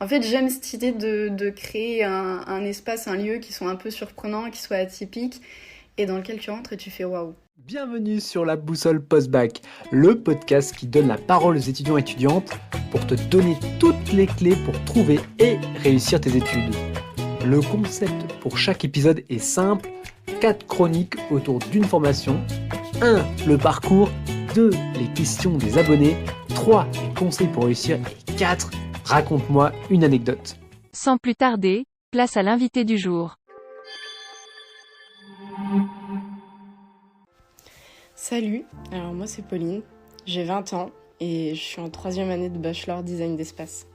En fait, j'aime cette idée de créer un espace, un lieu qui soit un peu surprenant, qui soit atypique, et dans lequel tu rentres et tu fais waouh. Bienvenue sur la boussole post-bac, le podcast qui donne la parole aux étudiants et étudiantes pour te donner toutes les clés pour trouver et réussir tes études. Le concept pour chaque épisode est simple, 4 chroniques autour d'une formation, 1. Le parcours, 2. Les questions des abonnés, 3. Les conseils pour réussir et 4. Raconte-moi une anecdote. Sans plus tarder, place à l'invité du jour. Salut, alors moi c'est Pauline, j'ai 20 ans et je suis en 3e année de bachelor design d'espace.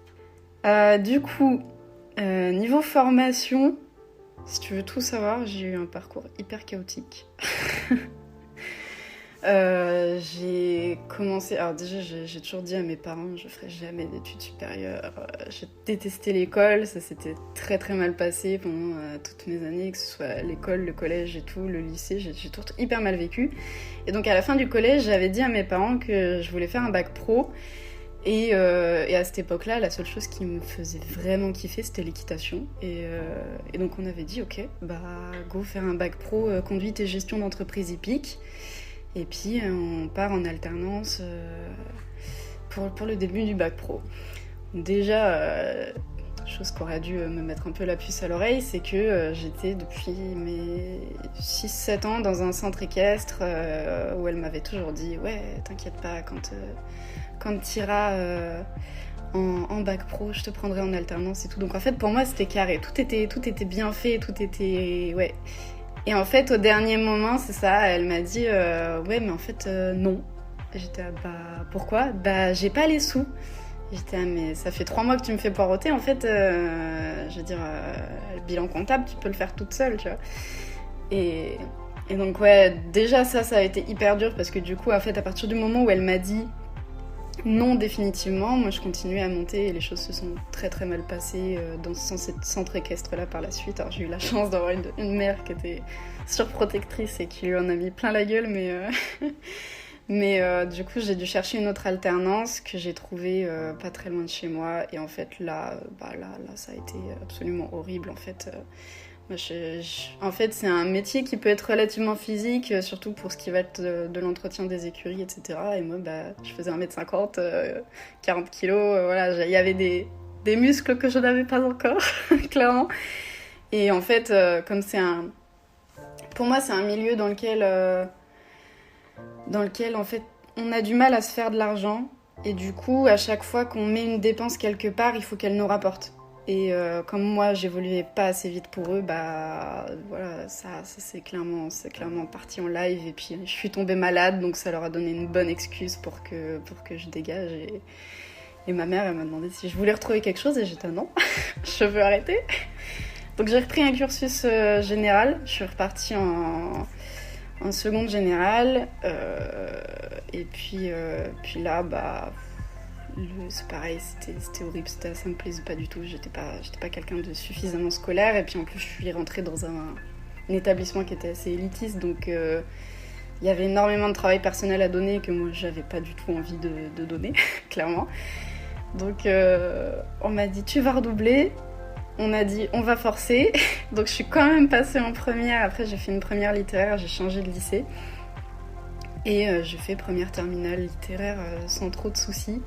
Niveau formation, si tu veux tout savoir, j'ai eu un parcours hyper chaotique. J'ai commencé... Alors déjà, j'ai toujours dit à mes parents, je ferai jamais d'études supérieures. J'ai détesté l'école, ça s'était très très mal passé pendant toutes mes années, que ce soit l'école, le collège et tout, le lycée, j'ai tout hyper mal vécu. Et donc à la fin du collège, j'avais dit à mes parents que je voulais faire un bac pro. Et à cette époque-là, la seule chose qui me faisait vraiment kiffer, c'était l'équitation. Et donc on avait dit, ok, bah go faire un bac pro conduite et gestion d'entreprise hippique. Et puis on part en alternance pour le début du bac pro. Déjà, chose qui aurait dû me mettre un peu la puce à l'oreille, c'est que j'étais depuis mes 6-7 ans dans un centre équestre où elle m'avait toujours dit « Ouais, t'inquiète pas, quand t'iras en bac pro, je te prendrai en alternance et tout. » Donc en fait, pour moi, c'était carré. Tout était bien fait, tout était... Ouais. Et en fait, au dernier moment, c'est ça, elle m'a dit ouais, mais en fait, non. J'étais bah, pourquoi ? Bah, j'ai pas les sous. J'étais mais ça fait 3 mois que tu me fais poireauter, en fait, je veux dire, le bilan comptable, tu peux le faire toute seule, tu vois. Et donc, ouais, déjà, ça a été hyper dur, parce que du coup, en fait, à partir du moment où elle m'a dit non, définitivement, moi je continuais à monter et les choses se sont très très mal passées dans ce centre équestre-là par la suite. Alors j'ai eu la chance d'avoir une mère qui était surprotectrice et qui lui en a mis plein la gueule, mais du coup j'ai dû chercher une autre alternance que j'ai trouvée pas très loin de chez moi. Et en fait là ça a été absolument horrible en fait. Moi, en fait, c'est un métier qui peut être relativement physique, surtout pour ce qui va être de l'entretien des écuries, etc. Et moi, je faisais 1m50, 40 kilos, voilà, il y avait des muscles que je n'avais pas encore, clairement. Et en fait, comme pour moi, c'est un milieu dans lequel, en fait, on a du mal à se faire de l'argent. Et du coup, à chaque fois qu'on met une dépense quelque part, il faut qu'elle nous rapporte. Et comme moi j'évoluais pas assez vite pour eux, bah voilà, ça c'est clairement parti en live. Et puis je suis tombée malade, donc ça leur a donné une bonne excuse pour que je dégage. Et ma mère, elle m'a demandé si je voulais retrouver quelque chose et j'étais non, je veux arrêter. Donc j'ai repris un cursus général, je suis repartie en seconde générale. Et puis là, bah... c'est pareil, c'était horrible, ça me plaisait pas du tout, j'étais pas quelqu'un de suffisamment scolaire, et puis en plus je suis rentrée dans un établissement qui était assez élitiste, donc il y avait énormément de travail personnel à donner que moi j'avais pas du tout envie de donner, clairement. Donc on m'a dit tu vas redoubler, on a dit on va forcer, donc je suis quand même passée en première, après j'ai fait une première littéraire, j'ai changé de lycée. Et j'ai fait première terminale littéraire sans trop de soucis.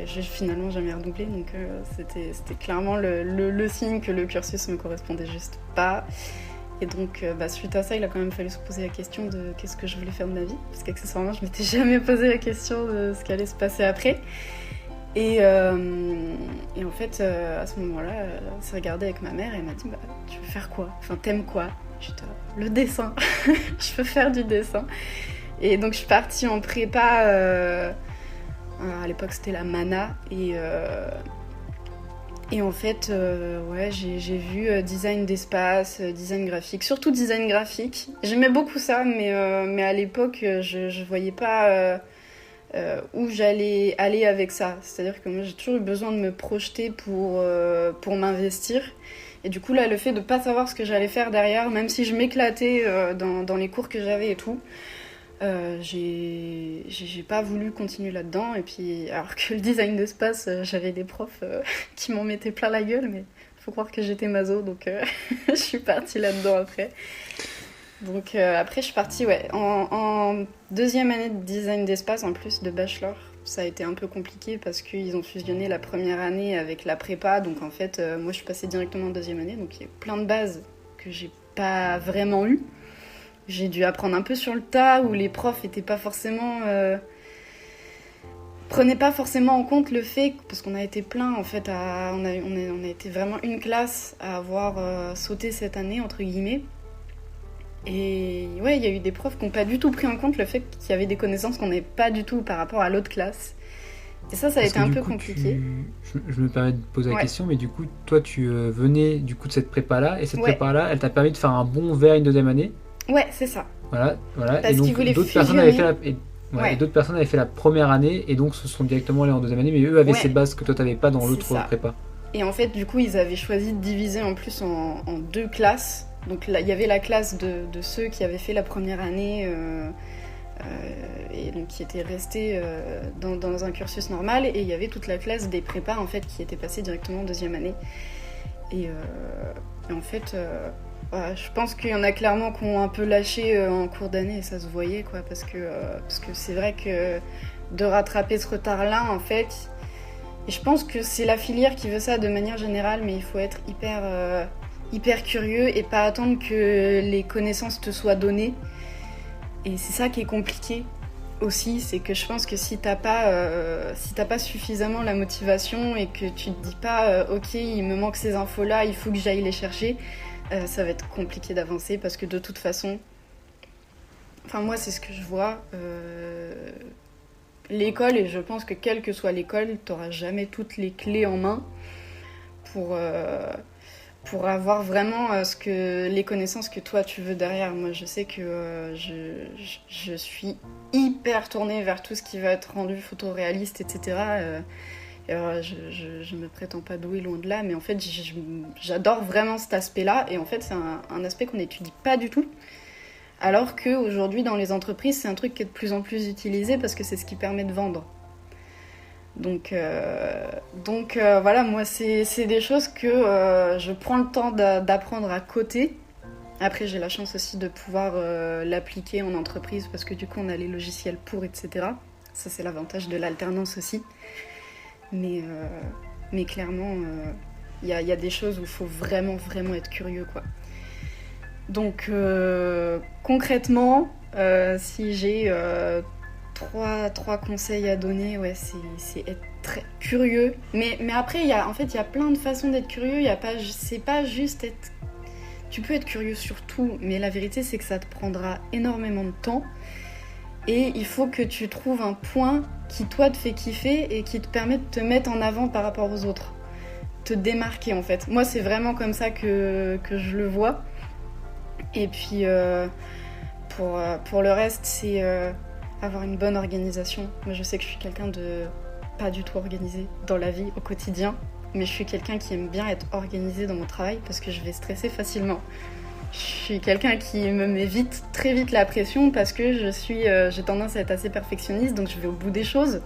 J'ai finalement jamais redoublé, donc c'était clairement le signe que le cursus me correspondait juste pas. Et donc suite à ça, il a quand même fallu se poser la question de qu'est-ce que je voulais faire de ma vie, parce qu'accessoirement je m'étais jamais posé la question de ce qui allait se passer après. Et en fait, à ce moment-là, elle s'est regardée avec ma mère et elle m'a dit tu veux faire quoi ? Enfin, t'aimes quoi ? J'étais le dessin, je peux faire du dessin. Et donc je suis partie en prépa, à l'époque c'était la Mana, et en fait ouais, j'ai vu design d'espace, design graphique, surtout design graphique. J'aimais beaucoup ça, mais à l'époque je voyais pas où j'allais aller avec ça. C'est-à-dire que moi j'ai toujours eu besoin de me projeter pour m'investir. Et du coup, là, le fait de pas savoir ce que j'allais faire derrière, même si je m'éclatais dans les cours que j'avais et tout, J'ai pas voulu continuer là-dedans. Et puis, alors que le design d'espace, j'avais des profs qui m'en mettaient plein la gueule, mais faut croire que j'étais maso, donc je suis partie là-dedans après. Donc après, je suis partie en deuxième année de design d'espace, en plus de bachelor. Ça a été un peu compliqué parce qu'ils ont fusionné la première année avec la prépa. Donc en fait, moi, je suis passée directement en deuxième année. Donc il y a plein de bases que j'ai pas vraiment eues. J'ai dû apprendre un peu sur le tas, où les profs étaient pas forcément... prenaient pas forcément en compte le fait, parce qu'on a été plein en fait, on a été vraiment une classe à avoir sauté cette année, entre guillemets. Et ouais, il y a eu des profs qui n'ont pas du tout pris en compte le fait qu'il y avait des connaissances qu'on n'avait pas du tout par rapport à l'autre classe. Et ça a été un peu compliqué. Je me permets de poser la question, mais du coup, toi, tu venais du coup de cette prépa-là, et cette prépa-là, elle t'a permis de faire un bond vers une deuxième année. Ouais, c'est ça. Voilà. Parce et donc, qu'ils voulaient d'autres fusionner. personnes avaient fait et d'autres personnes avaient fait la première année, et donc se sont directement allées en deuxième année, mais eux avaient ces bases que toi, t'avais pas dans l'autre prépa. Et en fait, du coup, ils avaient choisi de diviser en plus en deux classes. Donc là, il y avait la classe de ceux qui avaient fait la première année et donc qui étaient restés dans un cursus normal, et il y avait toute la classe des prépas en fait qui étaient passés directement en deuxième année. Et en fait, je pense qu'il y en a clairement qui ont un peu lâché en cours d'année, et ça se voyait quoi, parce que c'est vrai que de rattraper ce retard-là en fait, et je pense que c'est la filière qui veut ça de manière générale, mais il faut être hyper curieux et pas attendre que les connaissances te soient données. Et c'est ça qui est compliqué aussi, c'est que je pense que si t'as pas suffisamment la motivation et que tu te dis pas ok, il me manque ces infos là, il faut que j'aille les chercher, ça va être compliqué d'avancer, parce que de toute façon, enfin moi c'est ce que je vois, l'école, et je pense que quelle que soit l'école, t'auras jamais toutes les clés en main pour avoir vraiment les connaissances que toi tu veux derrière. Moi je sais que je suis hyper tournée vers tout ce qui va être rendu photoréaliste, etc. Je me prétends pas douée, loin de là, mais en fait j'adore vraiment cet aspect-là, et en fait c'est un aspect qu'on n'étudie pas du tout. Alors qu'aujourd'hui dans les entreprises c'est un truc qui est de plus en plus utilisé parce que c'est ce qui permet de vendre. Donc voilà, moi c'est des choses que je prends le temps d'apprendre à côté. Après j'ai la chance aussi de pouvoir l'appliquer en entreprise, parce que du coup on a les logiciels pour, etc. Ça c'est l'avantage de l'alternance aussi. Mais clairement il y a des choses où il faut vraiment être curieux quoi. Donc concrètement, si j'ai trois conseils à donner, c'est être très curieux. Mais après, il y a plein de façons d'être curieux. C'est pas juste être... Tu peux être curieux sur tout, mais la vérité, c'est que ça te prendra énormément de temps. Et il faut que tu trouves un point qui, toi, te fait kiffer et qui te permet de te mettre en avant par rapport aux autres. Te démarquer, en fait. Moi, c'est vraiment comme ça que je le vois. Et puis, pour le reste, c'est... avoir une bonne organisation. Moi, je sais que je suis quelqu'un de pas du tout organisé dans la vie, au quotidien, mais je suis quelqu'un qui aime bien être organisé dans mon travail parce que je vais stresser facilement. Je suis quelqu'un qui me met très vite la pression parce que j'ai tendance à être assez perfectionniste, donc je vais au bout des choses.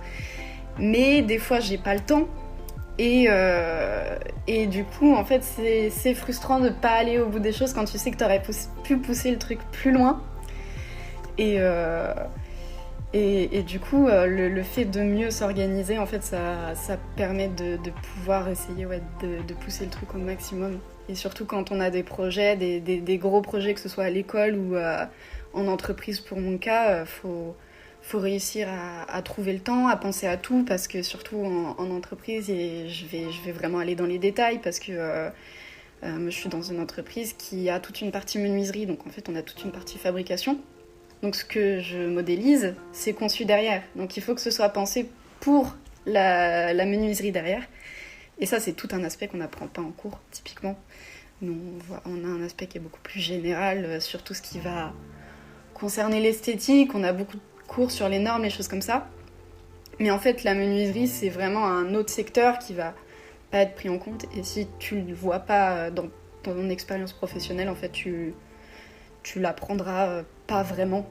Mais des fois, j'ai pas le temps. Et du coup, en fait, c'est frustrant de pas aller au bout des choses quand tu sais que t'aurais pu pousser le truc plus loin. Et du coup, le fait de mieux s'organiser, en fait, ça permet de pouvoir essayer de pousser le truc au maximum. Et surtout quand on a des projets, des gros projets, que ce soit à l'école ou en entreprise pour mon cas, faut réussir à trouver le temps, à penser à tout, parce que surtout en entreprise, je vais vraiment aller dans les détails, parce que moi, je suis dans une entreprise qui a toute une partie menuiserie, donc en fait, on a toute une partie fabrication. Donc ce que je modélise, c'est conçu derrière. Donc il faut que ce soit pensé pour la menuiserie derrière. Et ça, c'est tout un aspect qu'on n'apprend pas en cours, typiquement. Nous, on a un aspect qui est beaucoup plus général sur tout ce qui va concerner l'esthétique. On a beaucoup de cours sur les normes, les choses comme ça. Mais en fait, la menuiserie, c'est vraiment un autre secteur qui va pas être pris en compte. Et si tu ne le vois pas dans ton expérience professionnelle, en fait, tu l'apprendras pas vraiment.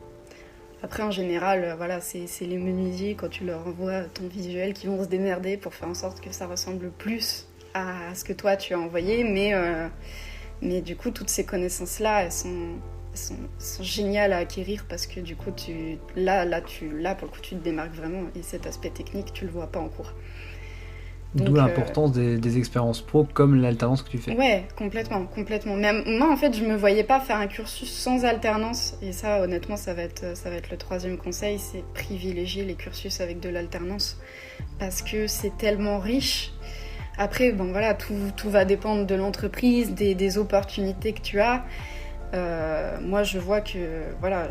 Après, en général, voilà, c'est les menuisiers, quand tu leur envoies ton visuel, qui vont se démerder pour faire en sorte que ça ressemble plus à ce que toi tu as envoyé. Mais du coup, toutes ces connaissances-là, elles sont géniales à acquérir parce que du coup, là, pour le coup, tu te démarques vraiment. Et cet aspect technique, tu le vois pas en cours. D'où l'importance des expériences pro comme l'alternance que tu fais. Ouais, complètement. Mais moi, en fait, je me voyais pas faire un cursus sans alternance. Et ça, honnêtement, ça va être le 3e conseil, c'est privilégier les cursus avec de l'alternance. Parce que c'est tellement riche. Après, bon, voilà, tout va dépendre de l'entreprise, des opportunités que tu as. Moi, je vois que voilà,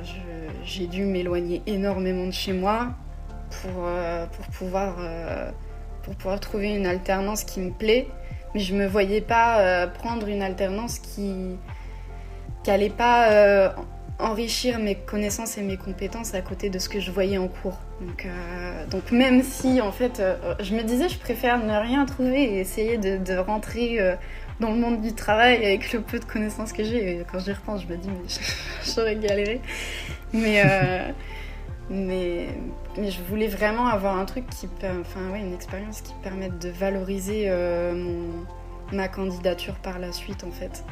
j'ai dû m'éloigner énormément de chez moi pour pouvoir trouver une alternance qui me plaît, mais je me voyais pas prendre une alternance qui allait pas enrichir mes connaissances et mes compétences à côté de ce que je voyais en cours. Donc même si en fait je me disais je préfère ne rien trouver et essayer de rentrer dans le monde du travail avec le peu de connaissances que j'ai. Et quand j'y repense, je me dis mais j'aurais galéré. Mais je voulais vraiment avoir un truc une expérience qui permette de valoriser ma candidature par la suite en fait.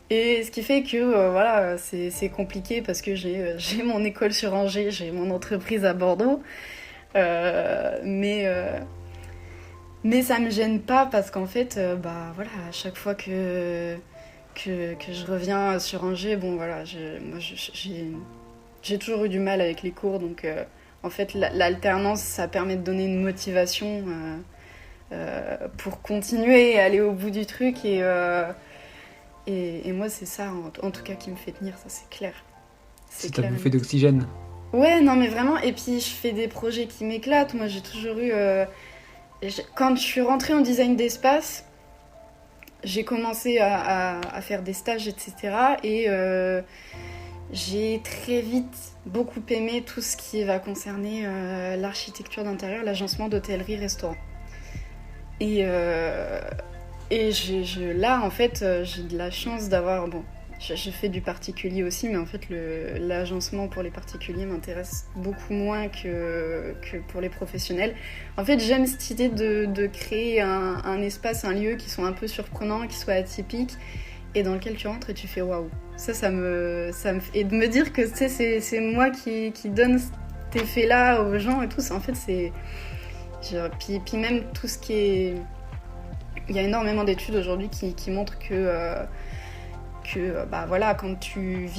Et ce qui fait que voilà, c'est compliqué parce que j'ai mon école sur Angers, j'ai mon entreprise à Bordeaux. Mais ça me gêne pas parce qu'en fait, voilà, à chaque fois que je reviens sur Angers, bon voilà, j'ai toujours eu du mal avec les cours, donc en fait l'alternance ça permet de donner une motivation pour continuer et aller au bout du truc et moi c'est ça en tout cas qui me fait tenir, ça c'est clair. C'est ta bouffée d'oxygène. Ouais, non mais vraiment, et puis je fais des projets qui m'éclatent, moi j'ai toujours eu... Quand je suis rentrée en design d'espace, j'ai commencé à faire des stages, etc. Et j'ai très vite beaucoup aimé tout ce qui va concerner l'architecture d'intérieur, l'agencement d'hôtellerie-restaurant. Et là, en fait, j'ai de la chance d'avoir... Bon, je fais du particulier aussi, mais en fait, l'agencement pour les particuliers m'intéresse beaucoup moins que pour les professionnels. En fait, j'aime cette idée de créer un espace, un lieu qui soit un peu surprenant, qui soit atypique, et dans lequel tu rentres et tu fais waouh. Et de me dire que c'est moi qui donne cet effet-là aux gens et tout, en fait, c'est... Puis même tout ce qui est... Il y a énormément d'études aujourd'hui qui montrent que voilà, quand tu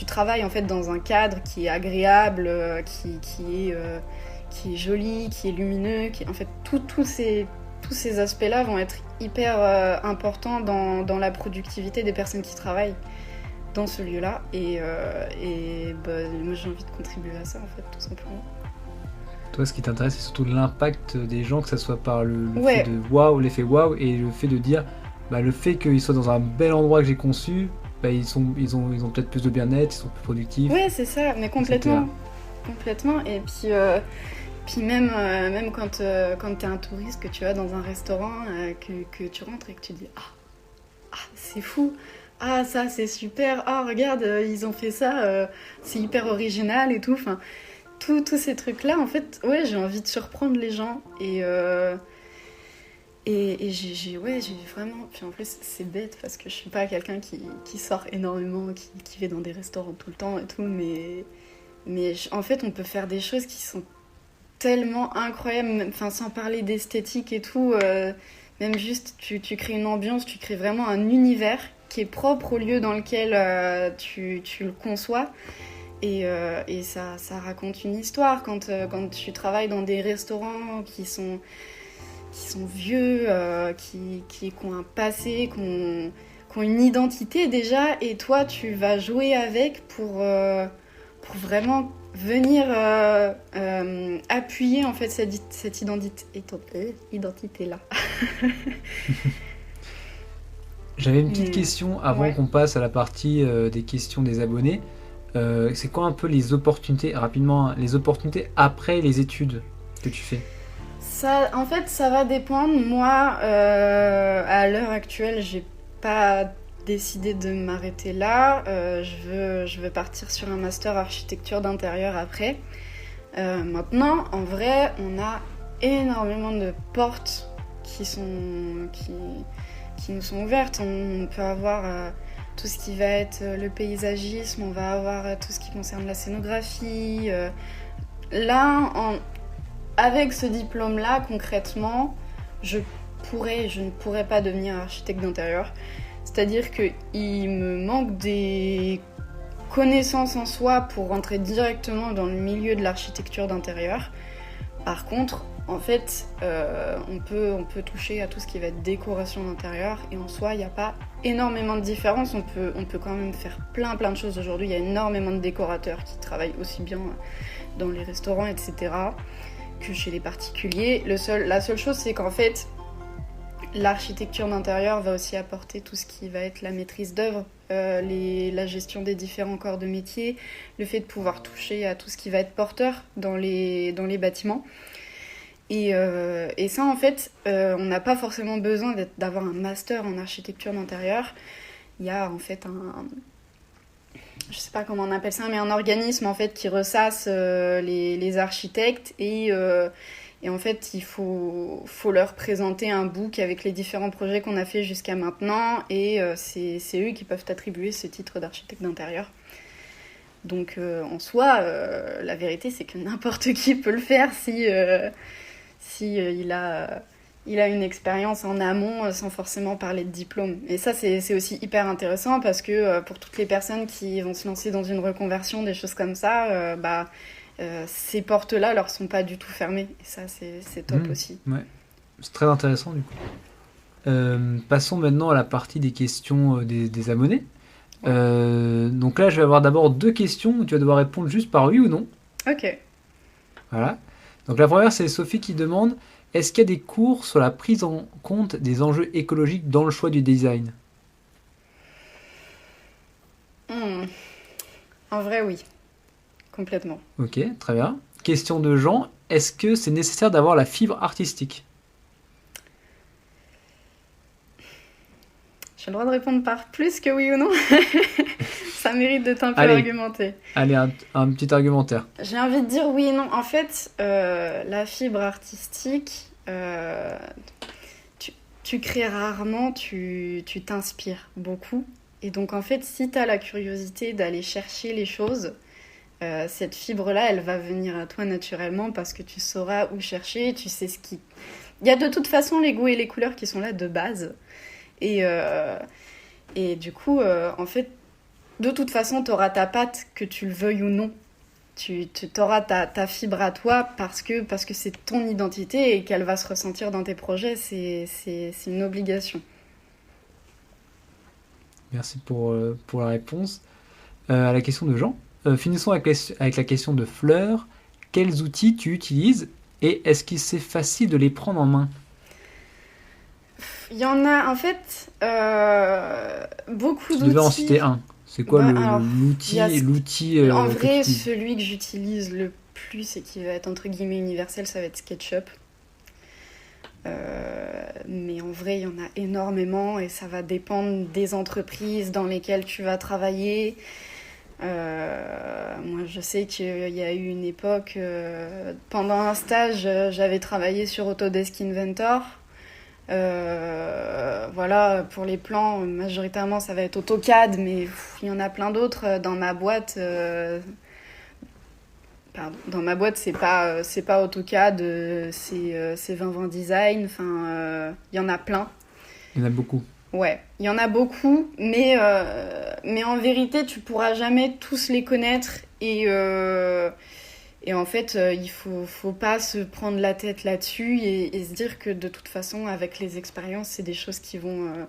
travailles en fait dans un cadre qui est agréable, qui est joli, qui est lumineux, en fait tous ces aspects-là vont être hyper importants dans la productivité des personnes qui travaillent dans ce lieu-là et moi j'ai envie de contribuer à ça en fait, tout simplement. Toi, ce qui t'intéresse, c'est surtout l'impact des gens, que ça soit par le ouais. fait de waouh, l'effet waouh, et le fait de dire le fait qu'ils soient dans un bel endroit que j'ai conçu, ils ont peut-être plus de bien-être, ils sont plus productifs. Ouais, c'est ça, mais complètement. Et puis même quand t'es un touriste, que tu vas dans un restaurant, que tu rentres et que tu dis ah c'est fou, ah ça c'est super, ah regarde ils ont fait ça, c'est hyper original et tout. Enfin, tous ces trucs là, en fait, ouais, j'ai envie de surprendre les gens et j'ai vraiment... Puis en plus, c'est bête parce que je suis pas quelqu'un qui sort énormément, qui va dans des restaurants tout le temps et tout, mais en fait, on peut faire des choses qui sont tellement incroyables, enfin, sans parler d'esthétique et tout, même juste, tu crées une ambiance, tu crées vraiment un univers qui est propre au lieu dans lequel tu le conçois. Et ça raconte une histoire quand tu travailles dans des restaurants qui sont vieux, qui ont un passé, qui ont une identité déjà, et toi tu vas jouer avec pour vraiment venir appuyer en fait cette identité-là. J'avais une petite question avant qu'on passe à la partie des questions des abonnés. C'est quoi un peu les opportunités, rapidement, les opportunités après les études que tu fais ? En fait, ça va dépendre. Moi, à l'heure actuelle, j'ai pas décidé de m'arrêter là. Je veux partir sur un master architecture d'intérieur après. Maintenant, en vrai, on a énormément de portes qui nous sont ouvertes. On peut avoir tout ce qui va être le paysagisme, on va avoir tout ce qui concerne la scénographie. Là, avec ce diplôme-là, concrètement, je ne pourrais pas devenir architecte d'intérieur. C'est-à-dire qu'il me manque des connaissances en soi pour rentrer directement dans le milieu de l'architecture d'intérieur. Par contre, en fait, on peut toucher à tout ce qui va être décoration d'intérieur et en soi, il n'y a pas énormément de différence. On peut quand même faire plein de choses aujourd'hui. Il y a énormément de décorateurs qui travaillent aussi bien dans les restaurants, etc., que chez les particuliers. La seule chose, c'est qu'en fait, l'architecture d'intérieur va aussi apporter tout ce qui va être la maîtrise d'œuvre, la gestion des différents corps de métier, le fait de pouvoir toucher à tout ce qui va être porteur dans les bâtiments. Et ça, en fait, on n'a pas forcément besoin d'avoir un master en architecture d'intérieur. Il y a en fait je sais pas comment on appelle ça, mais un organisme en fait qui ressasse les architectes et en fait il faut leur présenter un book avec les différents projets qu'on a fait jusqu'à maintenant et c'est eux qui peuvent attribuer ce titre d'architecte d'intérieur. Donc en soi, la vérité c'est que n'importe qui peut le faire si il a une expérience en amont sans forcément parler de diplôme. Et ça, c'est aussi hyper intéressant parce que pour toutes les personnes qui vont se lancer dans une reconversion, des choses comme ça, ces portes-là leur sont pas du tout fermées. Et ça, c'est top aussi. Ouais. C'est très intéressant du coup. Passons maintenant à la partie des questions des abonnés. Donc là, je vais avoir d'abord 2 questions où tu vas devoir répondre juste par oui ou non. Ok. Voilà. Donc la première, c'est Sophie qui demande: est-ce qu'il y a des cours sur la prise en compte des enjeux écologiques dans le choix du design ? En vrai, oui. Complètement. Ok, très bien. Question de Jean: est-ce que c'est nécessaire d'avoir la fibre artistique ? J'ai le droit de répondre par plus que oui ou non. Ça mérite d'être un peu Allez. argumenté. Allez, un petit argumentaire. J'ai envie de dire oui et non. En fait, la fibre artistique, tu crées rarement, tu t'inspires beaucoup. Et donc, en fait, si tu as la curiosité d'aller chercher les choses, cette fibre-là, elle va venir à toi naturellement parce que tu sauras où chercher, tu sais ce qui... Il y a de toute façon les goûts et les couleurs qui sont là de base. Et du coup, en fait, de toute façon, tu auras ta patte, que tu le veuilles ou non. Tu auras ta fibre à toi parce que c'est ton identité et qu'elle va se ressentir dans tes projets. C'est une obligation. Merci pour la réponse. À la question de Jean. Finissons avec la question de Fleur. Quels outils tu utilises et est-ce que c'est facile de les prendre en main ? Il y en a, en fait, beaucoup d'outils. Tu devais en citer un. C'est quoi l'outil en vrai, celui que j'utilise le plus et qui va être entre guillemets universel, ça va être SketchUp. Mais en vrai, il y en a énormément et ça va dépendre des entreprises dans lesquelles tu vas travailler. Moi, je sais qu'il y a eu une époque, pendant un stage, j'avais travaillé sur Autodesk Inventor. Voilà, pour les plans, majoritairement ça va être AutoCAD, mais il y en a plein d'autres dans ma boîte. Dans ma boîte, c'est pas AutoCAD, c'est 2020 Design. Enfin, il y en a plein. Il y en a beaucoup. Ouais, il y en a beaucoup, mais en vérité, tu pourras jamais tous les connaître et en fait, il faut pas se prendre la tête là-dessus et se dire que de toute façon, avec les expériences, c'est des choses qui vont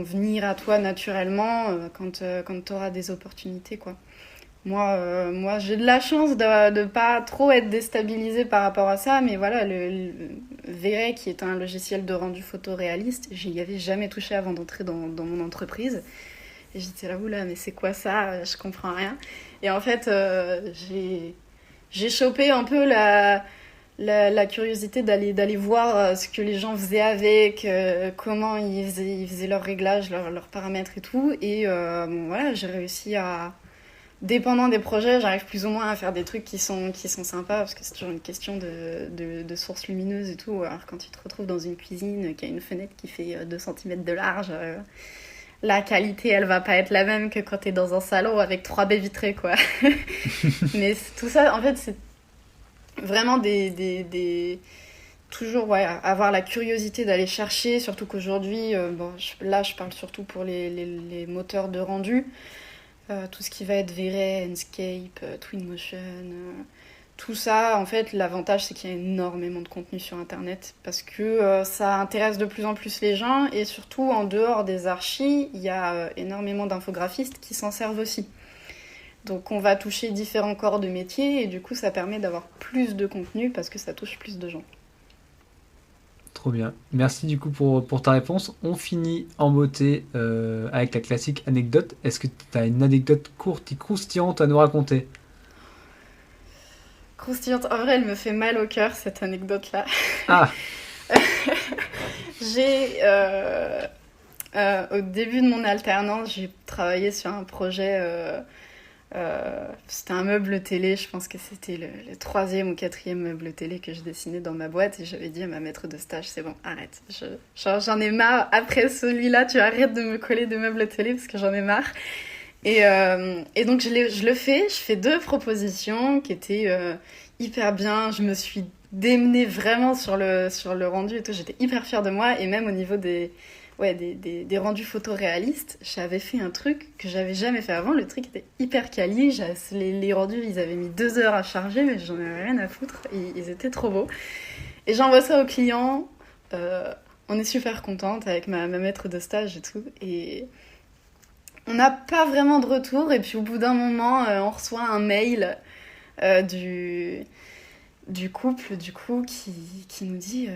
venir à toi naturellement quand tu auras des opportunités, quoi. Moi, j'ai de la chance de pas trop être déstabilisée par rapport à ça, mais voilà, le V-Ray, qui est un logiciel de rendu photoréaliste, j'y avais jamais touché avant d'entrer dans mon entreprise. Et j'étais là, oula, mais c'est quoi ça ? Je comprends rien. Et en fait, j'ai chopé un peu la curiosité d'aller voir ce que les gens faisaient avec, comment ils faisaient leurs réglages, leurs paramètres et tout. Et bon, voilà, j'ai réussi à... Dépendant des projets, j'arrive plus ou moins à faire des trucs qui sont sympas, parce que c'est toujours une question de source lumineuse et tout. Alors quand tu te retrouves dans une cuisine qui a une fenêtre qui fait 2 cm de large, la qualité, elle va pas être la même que quand t'es dans un salon avec 3 baies vitrées, quoi. Mais tout ça, en fait, c'est vraiment toujours, ouais, avoir la curiosité d'aller chercher, surtout qu'aujourd'hui, bon, là, je parle surtout pour les moteurs de rendu. Tout ce qui va être V-Ray, Enscape, Twinmotion, tout ça, en fait, l'avantage, c'est qu'il y a énormément de contenu sur Internet parce que ça intéresse de plus en plus les gens et surtout, en dehors des archis, il y a énormément d'infographistes qui s'en servent aussi. Donc, on va toucher différents corps de métier et du coup, ça permet d'avoir plus de contenu parce que ça touche plus de gens. Trop bien. Merci du coup pour ta réponse. On finit en beauté avec la classique anecdote. Est-ce que tu as une anecdote courte et croustillante à nous raconter? Croustillante. En vrai, elle me fait mal au cœur, cette anecdote-là. Ah, J'ai, au début de mon alternance, j'ai travaillé sur un projet. C'était un meuble télé, je pense que c'était le 3e ou 4e meuble télé que je dessinais dans ma boîte et j'avais dit à ma maître de stage, c'est bon, arrête, j'en ai marre, après celui-là, tu arrêtes de me coller de meubles télé parce que j'en ai marre. Et donc je fais 2 propositions qui étaient hyper bien, je me suis démenée vraiment sur le rendu et tout, j'étais hyper fière de moi et même au niveau des rendus photoréalistes, j'avais fait un truc que j'avais jamais fait avant. Le truc était hyper quali. Les rendus, ils avaient mis 2 heures à charger, mais j'en avais rien à foutre. Ils étaient trop beaux. Et j'envoie ça au client. On est super contente avec ma maître de stage et tout. Et on n'a pas vraiment de retour. Et puis au bout d'un moment, on reçoit un mail du couple, du coup, qui nous dit...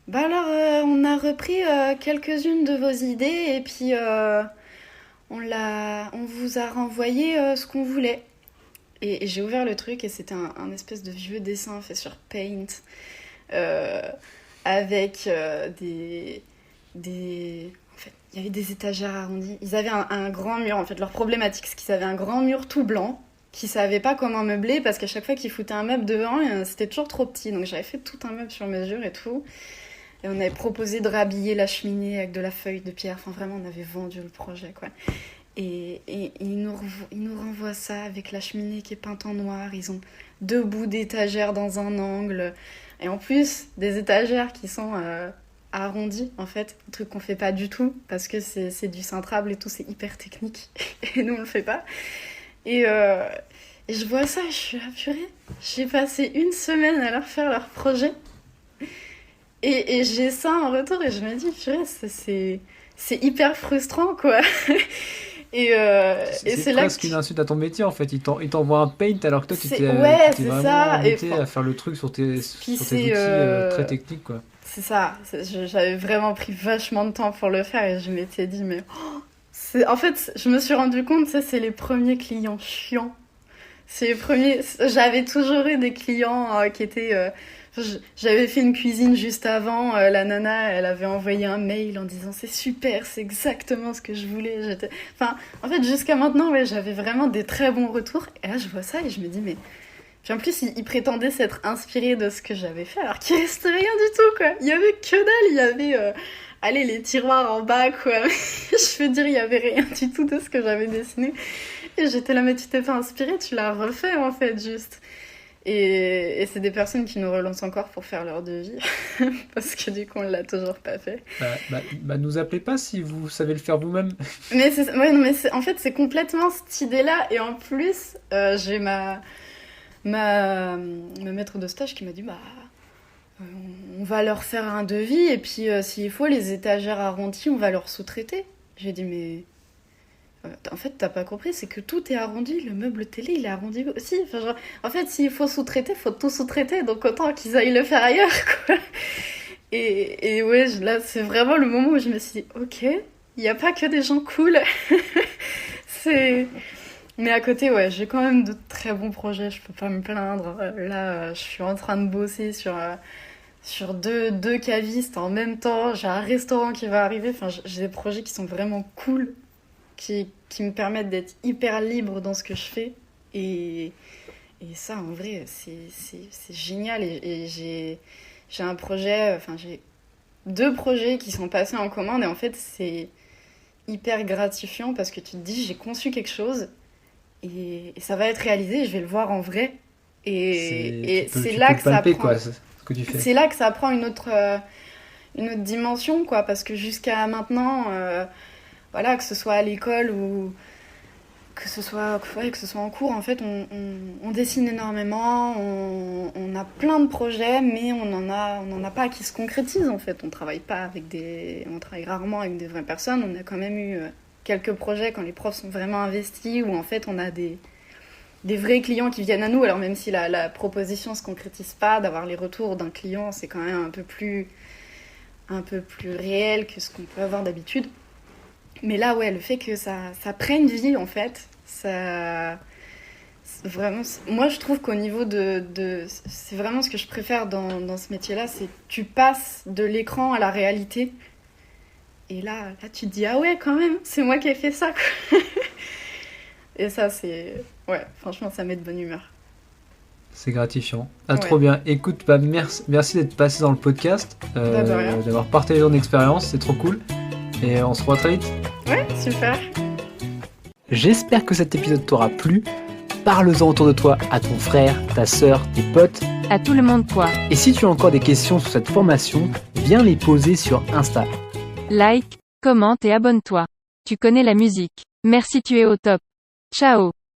Bah alors, on a repris quelques-unes de vos idées et puis on vous a renvoyé ce qu'on voulait. Et j'ai ouvert le truc et c'était un espèce de vieux dessin fait sur Paint avec En fait, il y avait des étagères arrondies. Ils avaient un grand mur, en fait. Leur problématique, c'est qu'ils avaient un grand mur tout blanc qui savaient pas comment meubler parce qu'à chaque fois qu'ils foutaient un meuble devant, c'était toujours trop petit. Donc j'avais fait tout un meuble sur mesure et tout. Et on avait proposé de rhabiller la cheminée avec de la feuille de pierre. Enfin, vraiment, on avait vendu le projet, quoi. Et ils nous renvoient ça avec la cheminée qui est peinte en noir. Ils ont 2 bouts d'étagères dans un angle. Et en plus, des étagères qui sont arrondies, en fait. Un truc qu'on fait pas du tout, parce que c'est du cintrable et tout, c'est hyper technique. Et nous, on le fait pas. Et je vois ça, je suis là, purée. J'ai passé 1 semaine à leur faire leur projet. Et j'ai ça en retour et je me dis, purée, c'est hyper frustrant, quoi. Et c'est là presque une insulte à ton métier, en fait. Ils t'envoient un paint alors que toi, tu t'es vraiment ça. embêté à faire le truc sur tes outils très techniques, quoi. C'est ça. J'avais vraiment pris vachement de temps pour le faire et je m'étais dit, mais... en fait, je me suis rendu compte, ça, c'est les premiers clients chiants. C'est les premiers... J'avais toujours eu des clients qui étaient... J'avais fait une cuisine juste avant, la nana, elle avait envoyé un mail en disant c'est super, c'est exactement ce que je voulais. Enfin, en fait, jusqu'à maintenant, ouais, j'avais vraiment des très bons retours. Et là, je vois ça et je me dis, mais... Puis en plus, ils prétendaient s'être inspirés de ce que j'avais fait, alors qu'il restait rien du tout, quoi. Il y avait que dalle, il y avait... Allez, les tiroirs en bas, quoi. Je veux dire, il y avait rien du tout de ce que j'avais dessiné. Et j'étais là, mais tu t'es pas inspirée, tu l'as refait, en fait, juste. Et c'est des personnes qui nous relancent encore pour faire leur devis, parce que du coup, on l'a toujours pas fait. Nous appelez pas si vous savez le faire vous-même. Mais en fait, c'est complètement cette idée-là. Et en plus, j'ai ma maître de stage qui m'a dit, on va leur faire un devis, et puis s'il faut, les étagères arrondies, on va leur sous-traiter. J'ai dit, mais... En fait, t'as pas compris, c'est que tout est arrondi, le meuble télé, il est arrondi aussi. Enfin, genre, en fait, s'il faut sous-traiter, faut tout sous-traiter, donc autant qu'ils aillent le faire ailleurs, quoi. Et ouais, là, c'est vraiment le moment où je me suis dit, ok, il n'y a pas que des gens cool. Mais à côté, ouais, j'ai quand même de très bons projets, je peux pas me plaindre. Là, je suis en train de bosser sur deux cavistes en même temps. J'ai un restaurant qui va arriver. Enfin, j'ai des projets qui sont vraiment cool, qui me permettent d'être hyper libre dans ce que je fais. Et, et ça, en vrai, c'est génial. Et j'ai un projet, enfin, j'ai 2 projets qui sont passés en commande. Et en fait, c'est hyper gratifiant parce que tu te dis, j'ai conçu quelque chose et ça va être réalisé, je vais le voir en vrai. Et c'est là que ça palper, prend. quoi, ce que tu fais. C'est là que ça prend une autre dimension, quoi, parce que jusqu'à maintenant, voilà, que ce soit à l'école ou que ce soit en cours, en fait, on dessine énormément, on a plein de projets, mais on n'en a pas qui se concrétisent, en fait. On travaille rarement avec des vraies personnes. On a quand même eu quelques projets quand les profs sont vraiment investis, où en fait, on a des vrais clients qui viennent à nous. Alors même si la proposition se concrétise pas, d'avoir les retours d'un client, c'est quand même un peu plus réel que ce qu'on peut avoir d'habitude. Mais là, ouais, le fait que ça prenne vie, en fait, vraiment, moi, je trouve qu'au niveau c'est vraiment ce que je préfère dans ce métier-là, c'est tu passes de l'écran à la réalité. Et là, tu te dis, ah ouais, quand même, c'est moi qui ai fait ça, quoi. Et ça, ouais, franchement, ça met de bonne humeur. C'est gratifiant. Ah, Ouais. trop bien. Écoute, merci d'être passé dans le podcast, De rien. d'avoir partagé ton expérience, c'est trop cool. Et on se revoit très vite. Ouais, super. J'espère que cet épisode t'aura plu. Parle-en autour de toi à ton frère, ta sœur, tes potes. À tout le monde quoi. Et si tu as encore des questions sur cette formation, viens les poser sur Insta. Like, commente et abonne-toi. Tu connais la musique. Merci, tu es au top. Ciao.